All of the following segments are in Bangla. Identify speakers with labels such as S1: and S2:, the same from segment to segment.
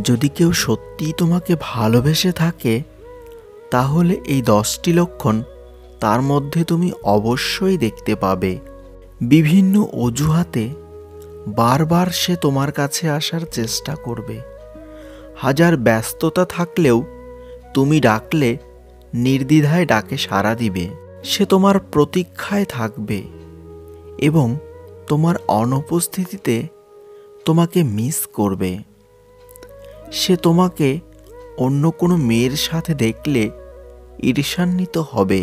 S1: যদি কেউ সত্যিই তোমাকে ভালোবেসে থাকে তাহলে এই 10টি লক্ষণ তার মধ্যে তুমি অবশ্যই দেখতে পাবে। বিভিন্ন অজুহাতে বারবার সে তোমার কাছে আসার চেষ্টা করবে। হাজার ব্যস্ততা থাকলেও তুমি ডাকলে নির্দ্বিধায় ডাকে সাড়া দিবে। সে তোমার প্রতীক্ষায় থাকবে এবং তোমার অনুপস্থিতিতে তোমাকে মিস করবে। সে তোমাকে অন্য কোনো মেয়ের সাথে দেখলে ঈর্ষান্বিত হবে।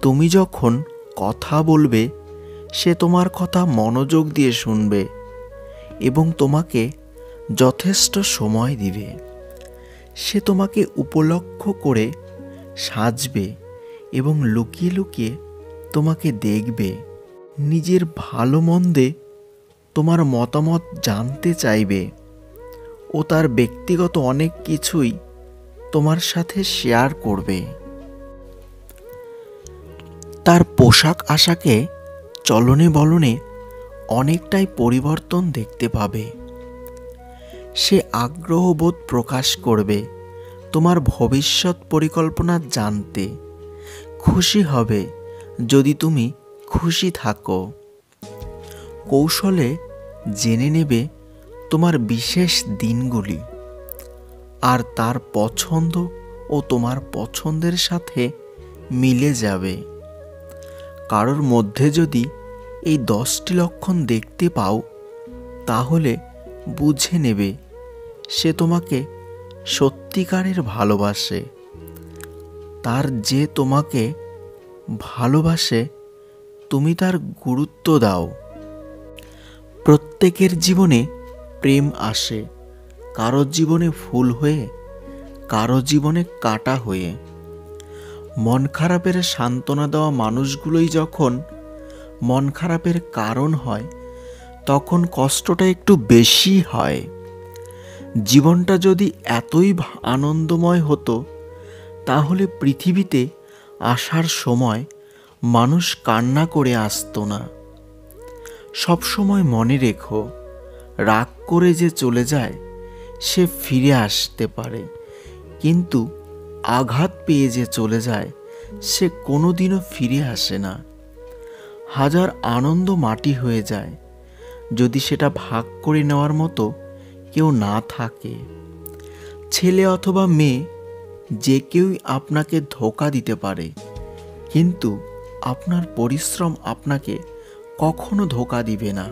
S1: তুমি যখন কথা বলবে সে তোমার কথা মনোযোগ দিয়ে শুনবে এবং তোমাকে যথেষ্ট সময় দিবে। সে তোমাকে উপলক্ষ করে সাজবে এবং লুকিয়ে লুকিয়ে তোমাকে দেখবে। নিজের ভালো মন্দে তোমার মতামত জানতে চাইবে ও তার ব্যক্তিগত অনেক কিছুই তোমার সাথে শেয়ার করবে। তার পোশাক আশাকে চলনে বলনে অনেকটাই পরিবর্তন দেখতে পাবে। সে আগ্রহবোধ প্রকাশ করবে তোমার ভবিষ্যৎ পরিকল্পনা জানতে। খুশি হবে যদি তুমি খুশি থাকো। কৌশলে জেনে নেবে তোমার বিশেষ দিনগুলি আর তার পছন্দ ও তোমার পছন্দের সাথে মিলে যাবে। কারোর মধ্যে যদি এই 10টি লক্ষণ দেখতে পাও তাহলে বুঝে নেবে সে তোমাকে সত্যিকারের ভালোবাসে। তার যে তোমাকে ভালোবাসে তুমি তার গুরুত্ব দাও। প্রত্যেকের জীবনে প্রেম আসে, কারো জীবনে ফুল হয়ে, কারো জীবনে কাঁটা হয়ে। মন খারাপের সান্ত্বনা দেওয়া মানুষগুলোই যখন মন খারাপের কারণ হয় তখন কষ্টটা একটু বেশি হয়। জীবনটা যদি এতই আনন্দময় হতো তাহলে পৃথিবীতে আসার সময় মানুষ কান্না করে আসতো না। সবসময় মনে রেখো, রাগ করে যে চলে যায় সে ফিরে আসতে পারে, কিন্তু আঘাত পেয়ে যে চলে যায় সে কোনোদিনও ফিরে আসে না। হাজার আনন্দ মাটি হয়ে যায় যদি সেটা ভাগ করে নেওয়ার মতো কেউ না থাকে। ছেলে অথবা মেয়ে যে কেউই আপনাকে ধোঁকা দিতে পারে, কিন্তু আপনার পরিশ্রম আপনাকে কখনো ধোঁকা দিবে না।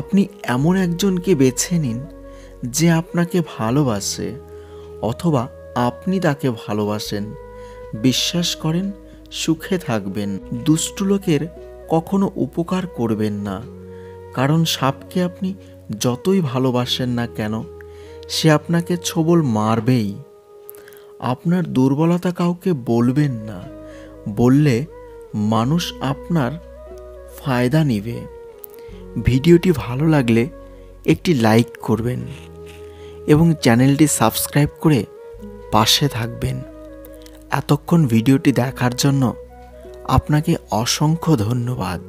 S1: আপনি এমন একজনকে বেছে নিন যে আপনাকে ভালোবাসে অথবা আপনি তাকে ভালোবাসেন। বিশ্বাস করেন সুখে থাকবেন। দুষ্টু লোকের কখনো উপকার করবেন না, কারণ সাপকে আপনি যতই ভালোবাসেন না কেন সে আপনাকে ছোবল মারবেই। আপনার দুর্বলতা কাউকে বলবেন না, বললে মানুষ আপনার ফায়দা নেবে। ভিডিওটি ভালো লাগলে একটি লাইক করবেন এবং চ্যানেলটি সাবস্ক্রাইব করে পাশে থাকবেন। এতক্ষণ ভিডিওটি দেখার জন্য আপনাকে অসংখ্য ধন্যবাদ।